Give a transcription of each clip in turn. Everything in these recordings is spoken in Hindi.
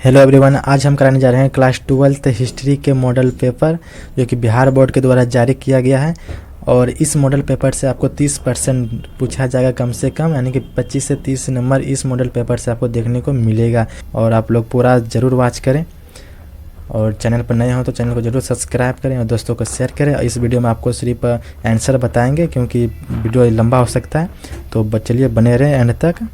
हेलो एवरीवन, आज हम कराने जा रहे हैं क्लास 12th हिस्ट्री के मॉडल पेपर जो कि बिहार बोर्ड के द्वारा जारी किया गया है। और इस मॉडल पेपर से आपको 30% पूछा जाएगा कम से कम, यानी कि 25 से 30 नंबर इस मॉडल पेपर से आपको देखने को मिलेगा। और आप लोग पूरा ज़रूर वॉच करें और चैनल पर नए हो तो चैनल को ज़रूर सब्सक्राइब करें और दोस्तों को शेयर करें। और इस वीडियो में आपको सिर्फ आंसर बताएंगे क्योंकि वीडियो लंबा हो सकता है, तो चलिए बने रहें एंड तक।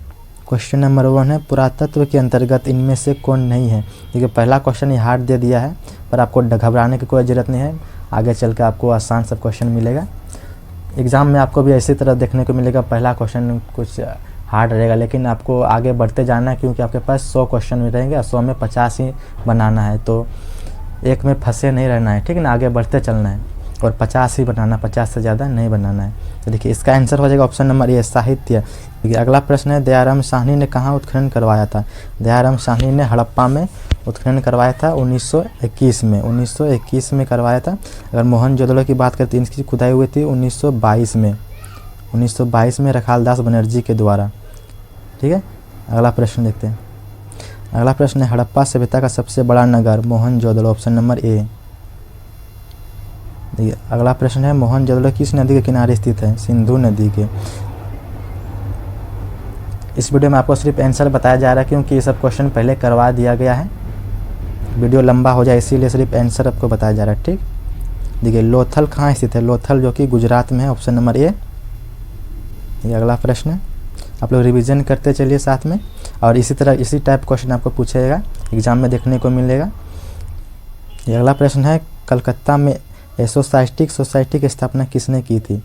क्वेश्चन नंबर 1 है, पुरातत्व के अंतर्गत इनमें से कौन नहीं है। देखिए पहला क्वेश्चन ये हार्ड दे दिया है, पर आपको घबराने की कोई ज़रूरत नहीं है। आगे चल के आपको आसान सब क्वेश्चन मिलेगा। एग्ज़ाम में आपको भी इसी तरह देखने को मिलेगा, पहला क्वेश्चन कुछ हार्ड रहेगा, लेकिन आपको आगे बढ़ते जाना है क्योंकि आपके पास 100 क्वेश्चन रहेंगे और 100 में 50 ही बनाना है, तो एक में फंसे नहीं रहना है, ठीक है ना। आगे बढ़ते चलना है और 50 ही बनाना, 50 से ज़्यादा नहीं बनाना है। तो देखिए इसका आंसर हो जाएगा ऑप्शन नंबर ए, साहित्य। देखिए अगला प्रश्न है, दयाराम साहनी ने कहाँ उत्खनन करवाया था। दयाराम साहनी ने हड़प्पा में उत्खनन करवाया था 1921 में। 1921 में करवाया था। अगर मोहनजोदड़ो की बात करते हैं, इसकी खुदाई हुई थी 1922 में। 1922 में रखालदास बनर्जी के द्वारा, ठीक है। अगला प्रश्न देखते हैं। अगला प्रश्न है, हड़प्पा सभ्यता का सबसे बड़ा नगर मोहनजोदड़ो, ऑप्शन नंबर ए। देखिए अगला प्रश्न है, मोहनजोदड़ो किस नदी के किनारे स्थित है। सिंधु नदी के। इस वीडियो में आपको सिर्फ आंसर बताया जा रहा है क्योंकि ये सब क्वेश्चन पहले करवा दिया गया है, वीडियो लंबा हो जाए इसीलिए सिर्फ आंसर आपको बताया जा रहा है, ठीक। देखिए लोथल कहाँ स्थित है। लोथल जो कि गुजरात में है, ऑप्शन नंबर ए। ये अगला प्रश्न है, आप लोग रिवीजन करते चलिए साथ में, और इसी तरह इसी टाइप क्वेश्चन आपको पूछेगा, एग्जाम में देखने को मिलेगा। ये अगला प्रश्न है, कलकत्ता में एशियाटिक सोसाइटी की स्थापना किसने की थी।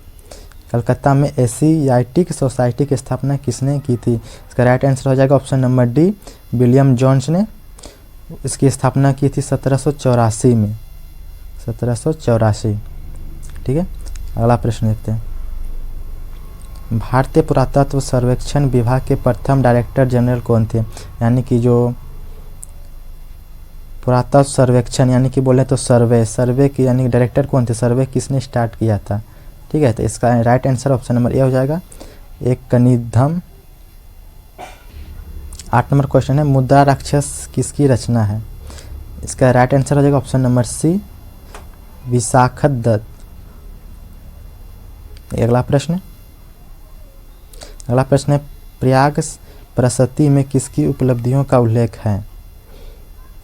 कलकत्ता में एशियाटिक सोसाइटी की स्थापना किसने की थी। इसका राइट आंसर हो जाएगा option number D, William Jones ने इसकी स्थापना की थी 1784 में। 1784, ठीक है। अगला प्रश्न देखते हैं, भारतीय पुरातत्व सर्वेक्षण विभाग के प्रथम डायरेक्टर जनरल कौन थे। यानी कि जो पुरातत्व सर्वेक्षण यानी कि बोले तो सर्वे की यानी कि डायरेक्टर कौन थे, सर्वे किसने स्टार्ट किया था, ठीक है। तो इसका राइट आंसर ऑप्शन नंबर ए हो जाएगा, एक कनिधम। 8 नंबर क्वेश्चन है, मुद्रा राक्षस किसकी रचना है। इसका राइट आंसर हो जाएगा ऑप्शन नंबर सी, विशाखदत्त। अगला प्रश्न है, प्रयाग प्रसति में किसकी उपलब्धियों का उल्लेख है।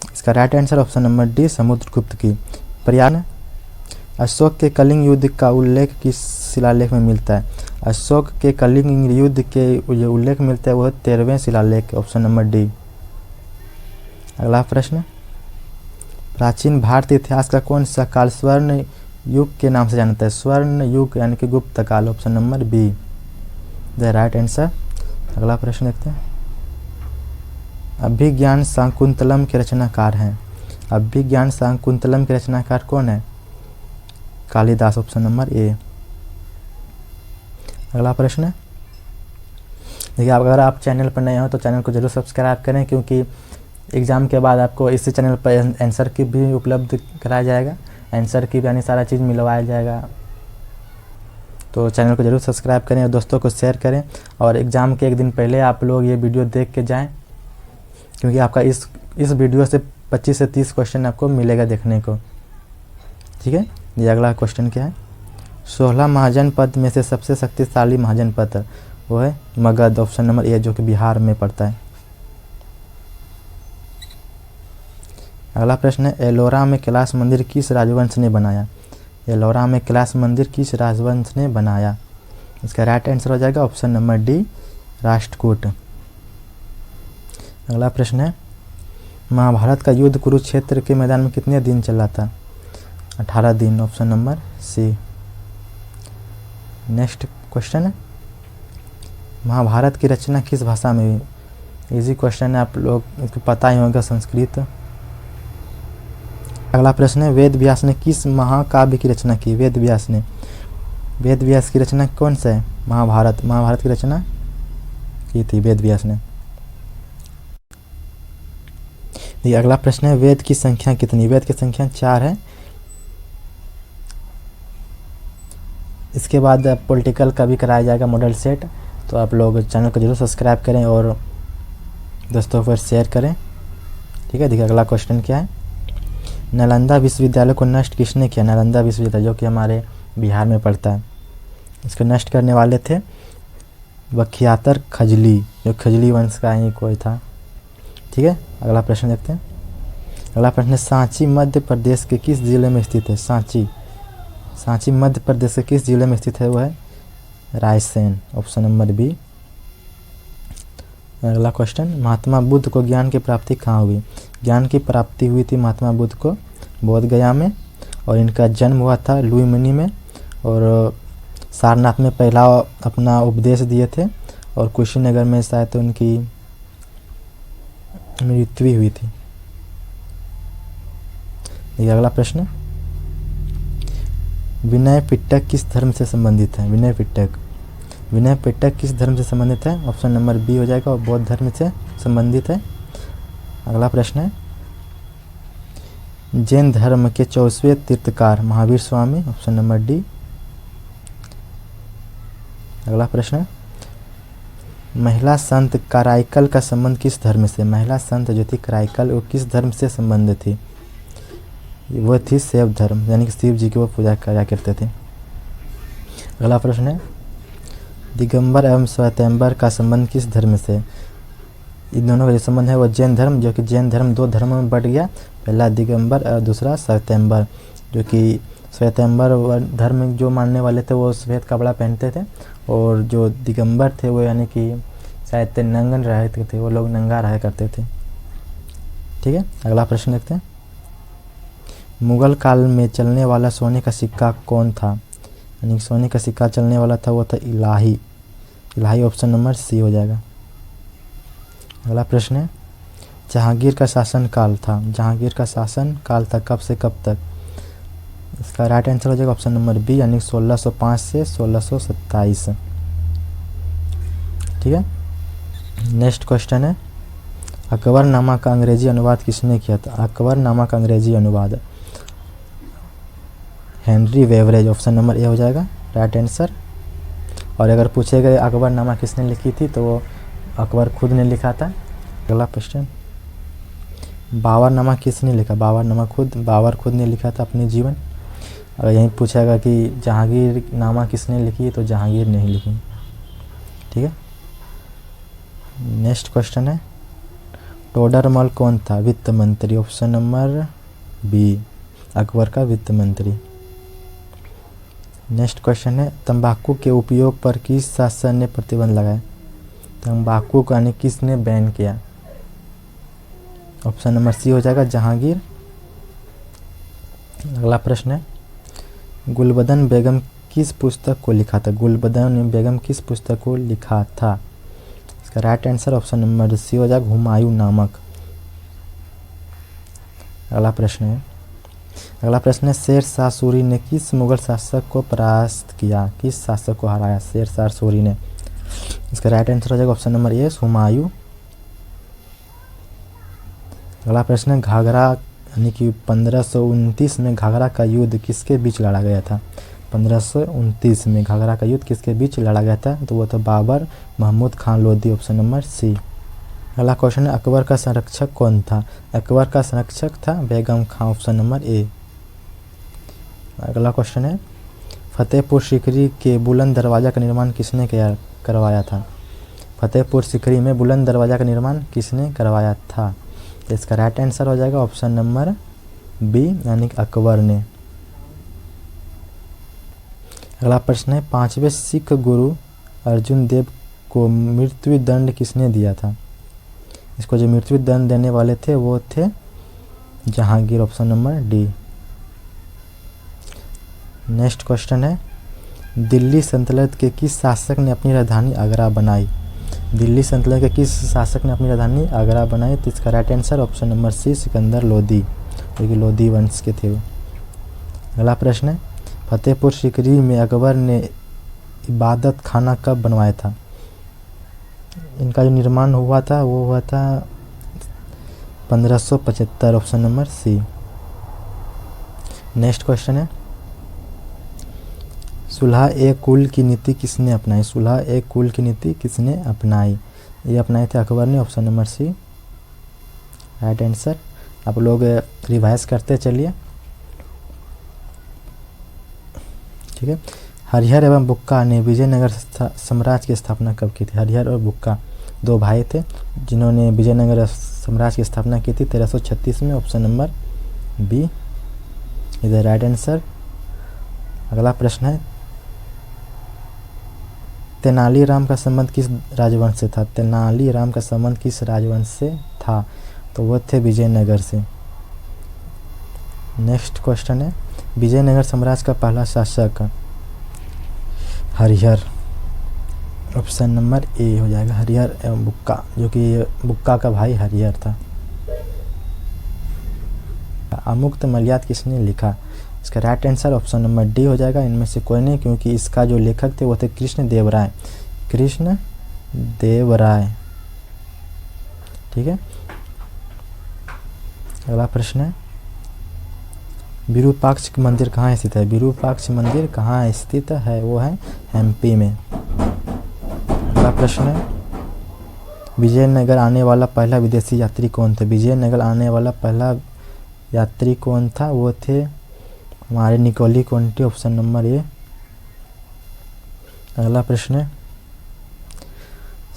इसका right answer option number D, Samudragupta की। प्रयाग अशोक के कलिंग युद्ध का उल्लेख किस शिलालेख में मिलता है। अशोक के कलिंग युद्ध के जो उल्लेख मिलता है वह 13वें शिलालेख, ऑप्शन नंबर डी। अगला प्रश्न, प्राचीन भारतीय इतिहास का कौन सा काल स्वर्ण युग के नाम से जानता है। स्वर्ण युग यानी कि गुप्त काल, option number B, the right answer. अगला प्रश्न देखते हैं, अभिज्ञान शाकुंतलम के रचनाकार हैं। अभिज्ञान शाकुंतलम के रचनाकार कौन है, कालिदास, ऑप्शन नंबर ए। अगला प्रश्न है, देखिए अगर आप चैनल पर नए हो तो चैनल को जरूर सब्सक्राइब करें क्योंकि एग्ज़ाम के बाद आपको इसी चैनल पर आंसर की भी उपलब्ध कराया जाएगा, आंसर की भी यानी सारा चीज़ मिलवाया जाएगा। तो चैनल को जरूर सब्सक्राइब करें और दोस्तों को शेयर करें। और एग्ज़ाम के एक दिन पहले आप लोग ये वीडियो देख के जाएं क्योंकि आपका इस वीडियो से 25 से 30 क्वेश्चन आपको मिलेगा देखने को, ठीक है। ये अगला क्वेश्चन क्या है, 16 महाजनपद में से सबसे शक्तिशाली महाजनपद वो है मगध, ऑप्शन नंबर ए, जो कि बिहार में पड़ता है। अगला प्रश्न है, एलोरा में कैलाश मंदिर किस राजवंश ने बनाया। एलोरा में कैलाश मंदिर किस राजवंश ने बनाया। इसका राइट आंसर हो जाएगा ऑप्शन नंबर डी, राष्ट्रकूट। अगला प्रश्न है, महाभारत का युद्ध कुरुक्षेत्र के मैदान में कितने दिन चला था। 18 दिन, option number C. Next question है, महाभारत की रचना किस भाषा में हुई। इजी क्वेश्चन है, आप लोग को पता ही होगा, संस्कृत। अगला प्रश्न है, वेद व्यास ने किस महाकाव्य की रचना की। वेद व्यास की रचना कौन सा है, महाभारत की रचना की थी वेद व्यास ने। ये अगला प्रश्न है, वेद की संख्या कितनी। वेद की संख्या 4 है। इसके बाद पॉलिटिकल का भी कराया जाएगा मॉडल सेट, तो आप लोग चैनल को जरूर सब्सक्राइब करें और दोस्तों पर शेयर करें। ठीक है। देखिए अगला क्वेश्चन क्या है, नालंदा विश्वविद्यालय को नष्ट किसने किया। नालंदा विश्वविद्यालय जो कि हमारे बिहार में पड़ता है, इसको नष्ट करने वाले थे बख्तियार खजली, जो खजली वंश का ही कोई था। ठीक है, अगला प्रश्न देखते हैं। अगला प्रश्न है, सांची मध्य प्रदेश के किस जिले में स्थित है। सांची मध्य प्रदेश के किस जिले में स्थित है, वो है रायसेन, ऑप्शन नंबर बी। अगला क्वेश्चन, महात्मा बुद्ध को ज्ञान की प्राप्ति कहाँ हुई। ज्ञान की प्राप्ति हुई थी महात्मा बुद्ध को बोध गया में, और इनका जन्म हुआ था लुइमनी में, और सारनाथ में पहला अपना उपदेश दिए थे, और कुशीनगर में शायद उनकी मृत्यु हुई थी। देखिए अगला प्रश्न, विनय पिटक किस धर्म से संबंधित है। विनय पिटक किस धर्म से संबंधित है, ऑप्शन नंबर बी हो जाएगा, और बौद्ध धर्म से संबंधित है। अगला प्रश्न है, जैन धर्म के 24वें तीर्थकार Mahavir Swami, option number D. अगला प्रश्न, महिला संत कराइकल का संबंध किस धर्म से। महिला संत जो थी कराइकल, वो किस धर्म से संबंधित थी। वो थी शैव धर्म, यानी कि शिव जी की वो पूजा किया करते थे। अगला प्रश्न है, दिगंबर एवं श्वेतांबर का संबंध किस धर्म से। इन दोनों का जो संबंध है वो जैन धर्म, जो कि जैन धर्म दो धर्मों में बढ़ गया, पहला दिगंबर और दूसरा श्वेतांबर। जो कि श्वेतांबर धर्म जो मानने वाले थे वो श्वेत कपड़ा पहनते थे, और जो दिगंबर थे वो यानी कि शायद नंगन रहे थे, वो लोग नंगा रहा करते थे। ठीक है, अगला प्रश्न देखते हैं। मुगल काल में चलने वाला सोने का सिक्का कौन था। यानी सोने का सिक्का चलने वाला था वो था इलाही, ऑप्शन नंबर सी हो जाएगा। अगला प्रश्न है, जहांगीर का शासन काल था कब से कब तक। इसका राइट आंसर हो जाएगा ऑप्शन नंबर बी, यानी 1605 से 1627। ठीक है, नेक्स्ट क्वेश्चन है, अकबरनामा का अंग्रेजी अनुवाद किसने किया था। अकबरनामा का अंग्रेजी अनुवाद हेनरी वेवरेज, ऑप्शन नंबर ए हो जाएगा राइट आंसर। और अगर पूछे गए अकबरनामा किसने लिखी थी, तो वो अकबर खुद ने लिखा था। अगला क्वेश्चन, बाबरनामा किसने लिखा। बाबर खुद ने लिखा था अपने जीवन। अगर यहीं पूछेगा कि जहांगीर नामा किसने लिखी, तो जहांगीर ने ही लिखी। ठीक है, नेक्स्ट क्वेश्चन है, टोडरमल कौन था। वित्त मंत्री, ऑप्शन नंबर बी, अकबर का वित्त मंत्री। नेक्स्ट क्वेश्चन है, तंबाकू के उपयोग पर किस शासन ने प्रतिबंध लगाया। तंबाकू को यानी किसने बैन किया। ऑप्शन नंबर सी हो जाएगा जहांगीर। अगला प्रश्न है, गुलबदन बेगम किस पुस्तक को लिखा था। गुलबदन बेगम किस पुस्तक को लिखा था। इसका right answer option number C हो जाएगा हुमायूं नामक। अगला प्रश्न है, शेर शाह सूरी ने किस मुगल शासक को परास्त किया। किस शासक को हराया शेर शाह सूरी ने। इसका राइट आंसर हो जाएगा ऑप्शन नंबर ए, हुमायूं। अगला प्रश्न है, घाघरा यानी कि 1529 में घाघरा का युद्ध किसके बीच लड़ा गया था। 1529 में घाघरा का युद्ध किसके बीच लड़ा गया था, तो वो था Babur Mahmud Khan Lodhi, option number C. अगला क्वेश्चन है, अकबर का संरक्षक कौन था। अकबर का संरक्षक था बेगम खां, ऑप्शन नंबर ए। अगला क्वेश्चन है, फतेहपुर सीकरी के बुलंद दरवाज़ा का निर्माण किसने करवाया था। फतेहपुर सीकरी में बुलंद दरवाज़ा का निर्माण किसने करवाया था। तो इसका राइट आंसर हो जाएगा ऑप्शन नंबर बी, यानी कि अकबर ने। अगला प्रश्न है, 5वें सिख गुरु अर्जुन देव को मृत्यु दंड किसने दिया था। इसको जो मृत्यु दंड देने वाले थे वो थे Jahangir, option number D. Next question है, दिल्ली सल्तनत के किस शासक ने अपनी राजधानी आगरा बनाई। दिल्ली सल्तनत के किस शासक ने अपनी राजधानी आगरा बनाई, तो इसका right answer option number C, Sikandar Lodi, जो कि लोदी वंश के थे। अगला प्रश्न है, फतेहपुर सीकरी में अकबर ने इबादत खाना कब बनवाया था। इनका जो निर्माण हुआ था वो हुआ था 1575, option number C. Next question है, सुलह ए कुल की नीति किसने अपनाई। सुलह ए कुल की नीति किसने अपनाई। ये अपनाए थे अकबर ने, option number C. Right answer. आप लोग रिवाइज करते चलिए, ठीक है। हरिहर एवं बुक्का ने विजयनगर साम्राज्य की स्थापना कब की थी? हरिहर और बुक्का दो भाई थे जिन्होंने विजयनगर साम्राज्य की स्थापना की थी 1336 में। Option number B is the right answer. अगला प्रश्न है, तेनालीराम का संबंध किस राजवंश से था? तेनालीराम का संबंध किस राजवंश से था? तो वो थे विजयनगर से। नेक्स्ट क्वेश्चन है, विजयनगर साम्राज्य का पहला शासक हरिहर। ऑप्शन नंबर ए हो जाएगा, हरिहर एवं बुक्का, जो कि बुक्का का भाई हरिहर था। अमुक्त मर्याद किसने लिखा? इसका right answer option number D हो जाएगा, इनमें से कोई नहीं, क्योंकि इसका जो लेखक थे वो थे कृष्ण देव राय। कृष्ण देव राय, ठीक है। अगला प्रश्न है, विरूपाक्ष मंदिर कहाँ स्थित है? विरूपाक्ष मंदिर कहाँ स्थित है? वो है एमपी में। अगला प्रश्न है, विजयनगर आने वाला पहला विदेशी यात्री कौन था? विजयनगर आने वाला पहला यात्री कौन था? वो थे हमारे निकोली कोंटी। ऑप्शन नंबर ए। अगला प्रश्न है,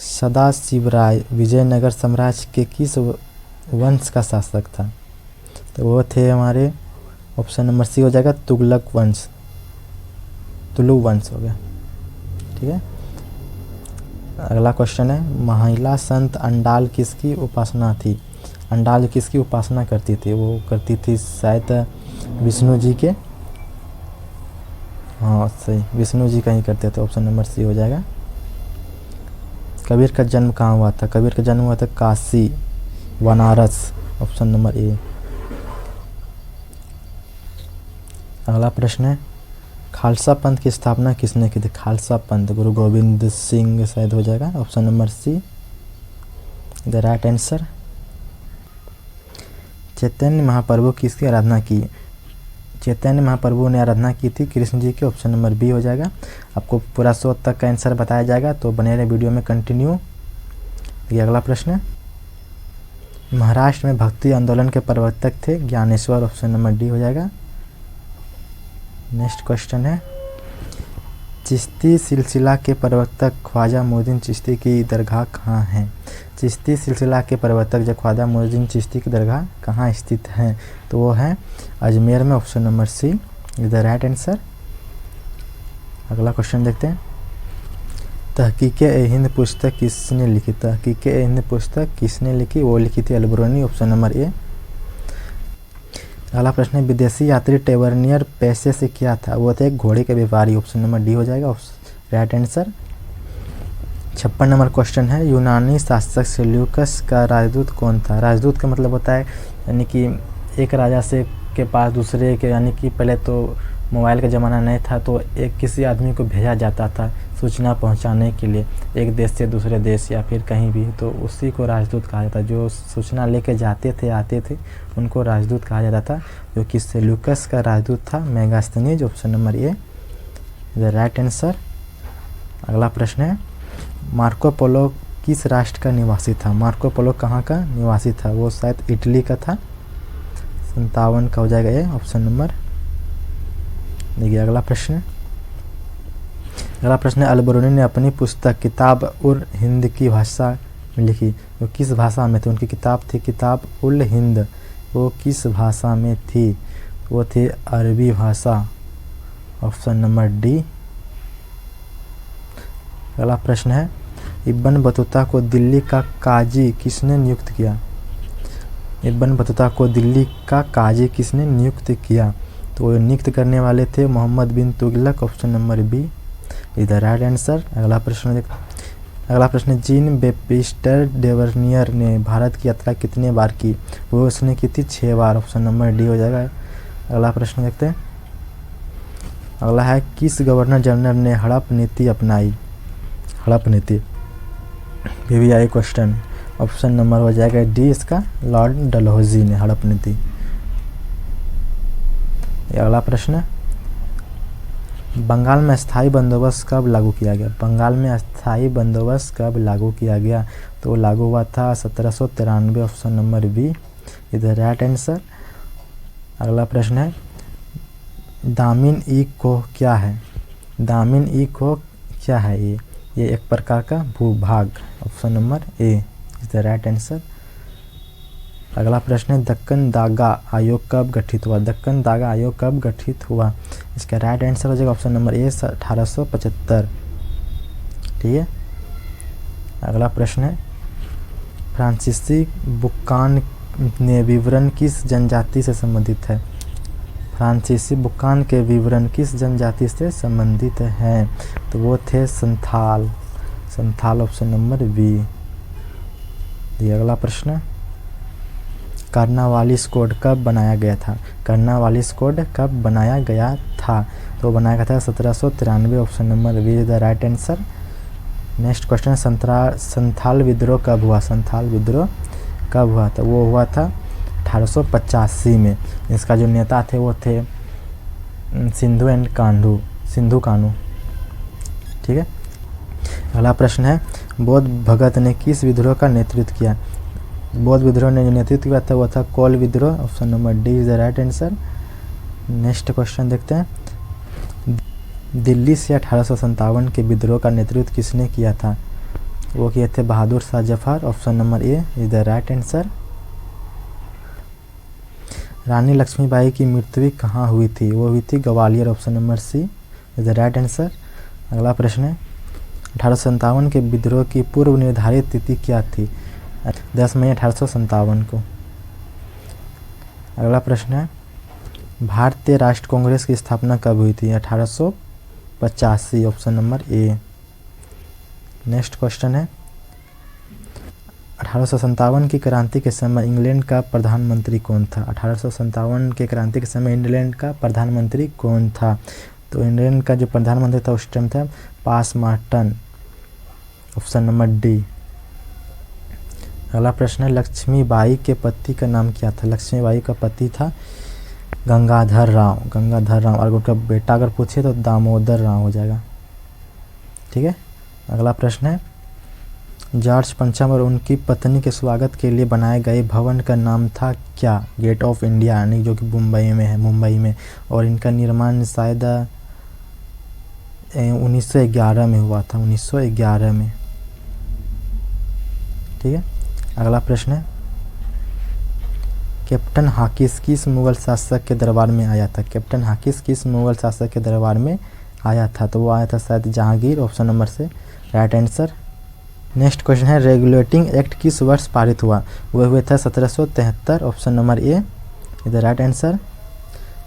सदाशिवराय विजयनगर साम्राज्य के किस वंश का शासक था? तो वो थे हमारे, ऑप्शन नंबर सी हो जाएगा, तुगलक वंश, तुलु वंश हो गया, ठीक है। अगला क्वेश्चन है, महिला संत अंडाल किसकी उपासना थी? अंडाल किसकी उपासना करती थी? वो करती थी शायद विष्णु जी के, हाँ सही, विष्णु जी का ही करते थे। ऑप्शन नंबर सी हो जाएगा। कबीर का जन्म कहाँ हुआ था? कबीर का जन्म हुआ था काशी, बनारस। ऑप्शन नंबर ए। अगला प्रश्न है, खालसा पंथ की स्थापना किसने की थी? खालसा पंथ गुरु गोविंद सिंह शायद हो जाएगा। Option number C the right answer. Chaitanya Mahaprabhu किसकी आराधना की? चैतन्य महाप्रभु ने आराधना की थी कृष्ण जी की। ऑप्शन नंबर बी हो जाएगा। आपको पूरा 100 तक का आंसर बताया जाएगा, तो बने रहे वीडियो में कंटिन्यू। ये अगला प्रश्न है, महाराष्ट्र में भक्ति आंदोलन के प्रवर्तक थे ज्ञानेश्वर। ऑप्शन नंबर डी हो जाएगा। नेक्स्ट क्वेश्चन है, चिश्ती सिलसिला के प्रवर्तक ख्वाजा मोइनुद्दीन चिश्ती की दरगाह कहाँ है? चिश्ती सिलसिला के प्रवर्तक जो ख्वाजा मोइनुद्दीन चिश्ती की दरगाह कहाँ स्थित है? तो वो है अजमेर में। Option number C is the right answer. अगला क्वेश्चन देखते हैं, तहकीक-ए-हिंद पुस्तक किसने लिखी? तहकीक-ए-हिंद पुस्तक किसने लिखी? वो लिखी थी अलबरूनी। ऑप्शन नंबर ए। अगला प्रश्न है, विदेशी यात्री टेवर्नियर पैसे से क्या था? वो थे एक घोड़े के व्यापारी। ऑप्शन नंबर डी हो जाएगा, राइट आंसर। 56 नंबर क्वेश्चन है, यूनानी शासक सेल्यूकस का राजदूत कौन था? राजदूत का मतलब होता है यानी कि एक राजा से के पास दूसरे के, यानी कि पहले तो मोबाइल का ज़माना नहीं था, तो एक किसी आदमी को भेजा जाता था सूचना पहुंचाने के लिए एक देश से दूसरे देश या फिर कहीं भी, तो उसी को राजदूत कहा जाता। जो सूचना लेके जाते थे आते थे उनको राजदूत कहा जाता था, जो कि सेल्यूकस का राजदूत था Megasthenes. Option number A the right answer. अगला प्रश्न है, मार्को पोलो किस राष्ट्र का निवासी था? मार्को पोलो कहाँ का निवासी था? वो शायद इटली का था। 57 का हो जाएगा ये, ऑप्शन नंबर। देखिए अगला प्रश्न है, अलबरूनी ने अपनी पुस्तक किताब उल हिंद की भाषा में लिखी। वो किस भाषा में थी? उनकी किताब थी किताब उल हिंद, वो किस भाषा में थी? वो थी अरबी भाषा। Option number D. अगला प्रश्न है, इब्न बतूता को दिल्ली का काजी किसने नियुक्त किया? इब्न बतूता को दिल्ली का काजी किसने नियुक्त किया? तो वो नियुक्त करने वाले थे Mohammad bin Tughlaq. Option number B is the right answer. अगला प्रश्न, जीन बेप्टिस्ट डेवर्नियर ने भारत की यात्रा कितने बार की? वो उसने की थी 6 बार। ऑप्शन नंबर डी हो जाएगा। अगला प्रश्न देखते हैं, अगला है, किस गवर्नर जनरल ने हड़प नीति अपनाई? हड़प नीति भी आई क्वेश्चन। ऑप्शन नंबर हो जाएगा डी इसका, लॉर्ड डलहौजी ने हड़प नीति। अगला प्रश्न, बंगाल में स्थायी बंदोबस्त कब लागू किया गया? बंगाल में स्थायी बंदोबस्त कब लागू किया गया? तो लागू हुआ था 1793। Option number B is the right answer. अगला प्रश्न है दामिन ई को क्या है? दामिन ई को क्या है? ये एक प्रकार का भूभाग। Option number A is the right answer. अगला प्रश्न है दक्कन दागा आयोग कब गठित हुआ? दक्कन दागा आयोग कब गठित हुआ? इसका राइट आंसर हो जाएगा ऑप्शन नंबर ए 1875। ठीक है। अगला प्रश्न है फ्रांसीसी बुक्कान ने विवरण किस जनजाति से संबंधित है? फ्रांसीसी बुक्कान के विवरण किस जनजाति से संबंधित हैं? तो वो थे Santhal. Santhal option number B. अगला प्रश्न कर्नावालिस कोड कब बनाया गया था? कर्नावालिस कोड कब बनाया गया था? तो बनाया गया था 1793। Option number B is the right answer. Next question Santhal विद्रोह कब हुआ? संथाल विद्रोह कब हुआ था? वो हुआ था 1885 में। इसका जो नेता थे वो थे सिंधु कान्हू। ठीक है। अगला प्रश्न है बौद्ध भगत ने किस विद्रोह का नेतृत्व किया? बौद्ध विद्रोह ने जो नेतृत्व किया था वो था कोल विद्रोह। Option number D is the right answer. Next question देखते हैं दिल्ली से 1857 के विद्रोह का नेतृत्व किसने किया था? वो किए थे Bahadur Shah Zafar. Option number A is the right answer. Rani Lakshmibai की मृत्यु कहाँ हुई थी? वो हुई थी Gwalior. Option number C is the right answer. अगला प्रश्न है 1857 के विद्रोह की पूर्व निर्धारित तिथि क्या थी? 10 मई 1857 को। अगला प्रश्न है भारतीय राष्ट्र कांग्रेस की स्थापना कब हुई थी? 1885। ऑप्शन नंबर ए। नेक्स्ट क्वेश्चन है 1857 की क्रांति के समय इंग्लैंड का प्रधानमंत्री कौन था? 1857 के क्रांति के समय इंग्लैंड का प्रधानमंत्री कौन था? तो इंग्लैंड का जो प्रधानमंत्री था उस टाइम था पासमार्टन। Option number D. अगला प्रश्न है लक्ष्मीबाई के पति का नाम क्या था? लक्ष्मीबाई का पति था गंगाधर राव। और उनका बेटा अगर पूछे तो दामोदर राव हो जाएगा। ठीक है। अगला प्रश्न है जॉर्ज पंचम और उनकी पत्नी के स्वागत के लिए बनाए गए भवन का नाम था क्या? गेट ऑफ इंडिया, यानी जो कि मुंबई में है, मुंबई में। और इनका निर्माण शायद 1911 में हुआ था, 1911 में। ठीक है। अगला प्रश्न है कैप्टन हाकिस किस मुगल शासक के दरबार में आया था? कैप्टन हाकिस किस मुगल शासक के दरबार में आया था? तो वो आया था शायद जहांगीर। ऑप्शन नंबर से राइट आंसर। नेक्स्ट क्वेश्चन है रेगुलेटिंग एक्ट किस वर्ष पारित हुआ? वो हुए था 1773। Option number A is the right answer.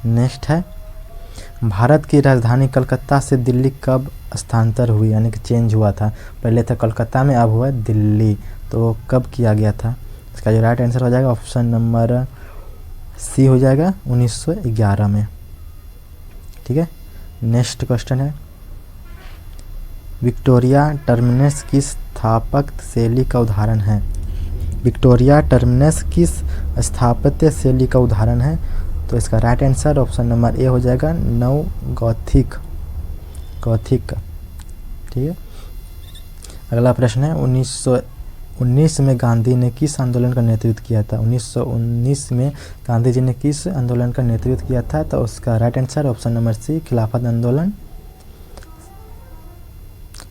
Next है भारत की राजधानी कलकत्ता से दिल्ली कब स्थानांतर हुई, यानी कि चेंज हुआ था? पहले था कलकत्ता में, अब हुआ दिल्ली। तो कब किया गया था? इसका जो राइट आंसर हो जाएगा ऑप्शन नंबर सी हो जाएगा 1911 में। ठीक है। नेक्स्ट क्वेश्चन है विक्टोरिया टर्मिनस किस स्थापत्य शैली का उदाहरण है? विक्टोरिया टर्मिनस किस स्थापत्य शैली का उदाहरण है? तो इसका राइट आंसर ऑप्शन नंबर ए हो जाएगा नव गॉथिक। ठीक है। अगला प्रश्न है 1919 में गांधी ने किस आंदोलन का नेतृत्व किया था? 1919 में गांधी जी ने किस आंदोलन का नेतृत्व किया था? तो उसका right answer option number C Khilafat आंदोलन।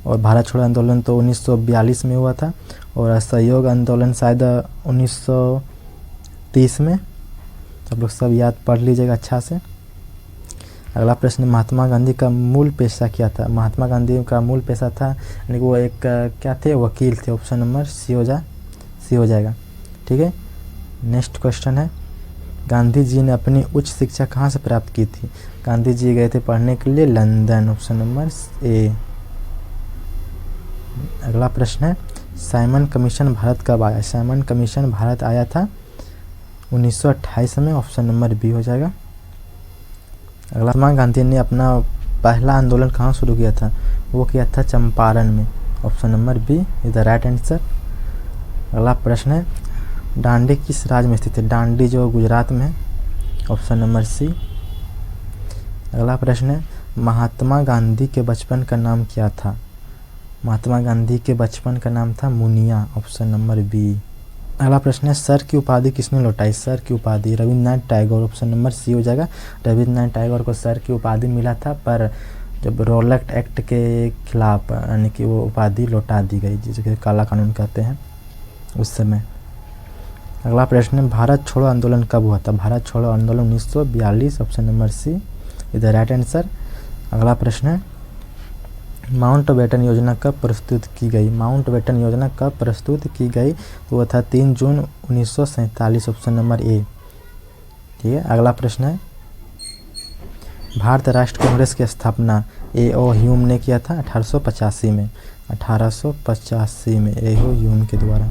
और भारत छोड़ो आंदोलन तो 1942 में हुआ था। और असहयोग आंदोलन शायद 1930 में। आप लोग सब याद पढ़ लीजिएगा अच्छा से। अगला प्रश्न महात्मा गांधी का मूल पेशा क्या था? महात्मा गांधी का मूल पेशा था, यानी वो एक क्या थे? वकील थे। ऑप्शन नंबर सी हो जाएगा। ठीक है। नेक्स्ट क्वेश्चन है गांधी जी ने अपनी उच्च शिक्षा कहाँ से प्राप्त की थी? गांधी जी गए थे पढ़ने के लिए लंदन। ऑप्शन नंबर ए। अगला प्रश्न है साइमन कमीशन भारत कब आया? साइमन कमीशन भारत आया था 1928 में। ऑप्शन नंबर बी हो जाएगा। अगला महात्मा गांधी ने अपना पहला आंदोलन कहाँ शुरू किया था? वो किया था चंपारण में। Option number B is the right answer. अगला प्रश्न है डांडी किस राज्य में स्थित है? डांडी जो गुजरात में है। Option number C. अगला प्रश्न है महात्मा गांधी के बचपन का नाम क्या था? महात्मा गांधी के बचपन का नाम था मुनिया। Option number B. अगला प्रश्न है सर की उपाधि किसने लौटाई? सर की उपाधि Rabindranath Tagore, option number C हो जाएगा। रविंद्रनाथ टैगोर को सर की उपाधि मिला था, पर जब रॉलेट एक्ट के खिलाफ यानी कि वो उपाधि लौटा दी गई, जिसे काला कानून कहते हैं, उस समय। अगला प्रश्न है भारत छोड़ो आंदोलन कब हुआ था? भारत छोड़ो आंदोलन 1942, option number C is the right answer. अगला प्रश्न है माउंटबेटन योजना कब प्रस्तुत की गई? माउंटबेटन योजना कब प्रस्तुत की गई? तो वह था 3 जून 1947, ऑप्शन नंबर ए। ठीक है। अगला प्रश्न है भारत राष्ट्र कांग्रेस की स्थापना ए.ओ. ह्यूम ने किया था 1885 में। 1885 में ए.ओ. ह्यूम के द्वारा।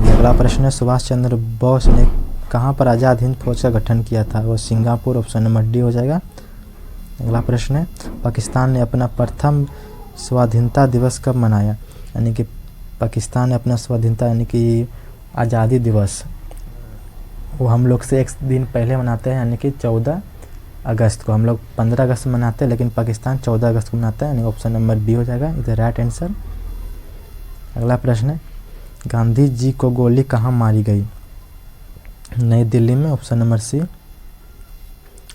अगला प्रश्न है सुभाष चंद्र बोस ने कहाँ पर आज़ाद हिंद फौज का गठन किया था? वो सिंगापुर, ऑप्शन नंबर डी हो जाएगा। अगला प्रश्न है पाकिस्तान ने अपना प्रथम स्वाधीनता दिवस कब मनाया? यानी कि पाकिस्तान ने अपना स्वाधीनता यानी कि आज़ादी दिवस वो हम लोग से एक दिन पहले मनाते हैं, यानी कि 14 अगस्त को। हम लोग 15 अगस्त मनाते हैं, लेकिन पाकिस्तान 14 अगस्त को मनाता है, यानी ऑप्शन नंबर बी हो जाएगा, इधर राइट आंसर। अगला प्रश्न है गांधी जी को गोली कहाँ मारी गई? नई दिल्ली में, ऑप्शन नंबर सी।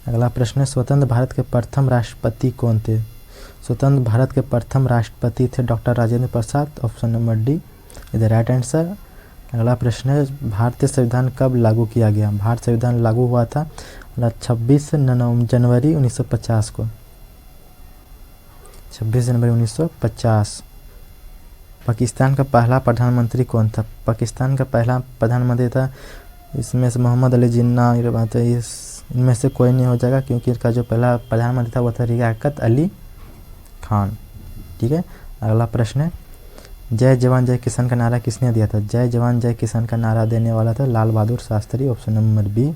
अगला प्रश्न है स्वतंत्र भारत के प्रथम राष्ट्रपति कौन थे? स्वतंत्र भारत के प्रथम राष्ट्रपति थे doctor Rajendra Prasad, option number D इधर राइट आंसर। अगला प्रश्न है भारतीय संविधान कब लागू किया गया? भारत संविधान लागू हुआ था 26 जनवरी 1950 को। 26 जनवरी 1950। पाकिस्तान का पहला प्रधानमंत्री कौन था? पाकिस्तान का पहला प्रधानमंत्री था, इसमें से मोहम्मद अली जिन्ना, ये बात है, इनमें से कोई नहीं हो जाएगा, क्योंकि इसका जो पहला प्रधानमंत्री था वो था लियाकत अली खान। ठीक है। अगला प्रश्न है जय जवान जय किसान का नारा किसने दिया था? जय जवान जय किसान का नारा देने वाला था Lal Bahadur Shastri, option number B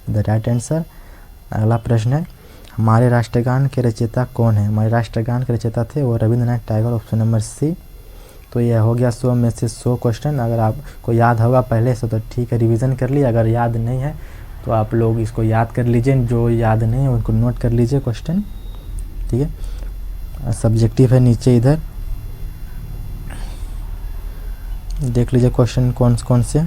the right answer. अगला प्रश्न है हमारे राष्ट्रगान के रचयिता कौन है? हमारे राष्ट्रगान के रचयिता थे वो Rabindranath Tagore, option number C. तो यह हो गया 100 में से 100 क्वेश्चन। अगर आपको याद होगा पहले से तो ठीक है, रिवीजन कर लिया। अगर याद नहीं है तो आप लोग इसको याद कर लीजिए, जो याद नहीं है उनको नोट कर लीजिए क्वेश्चन। ठीक है। सब्जेक्टिव है नीचे, इधर देख लीजिए क्वेश्चन कौन कौन से।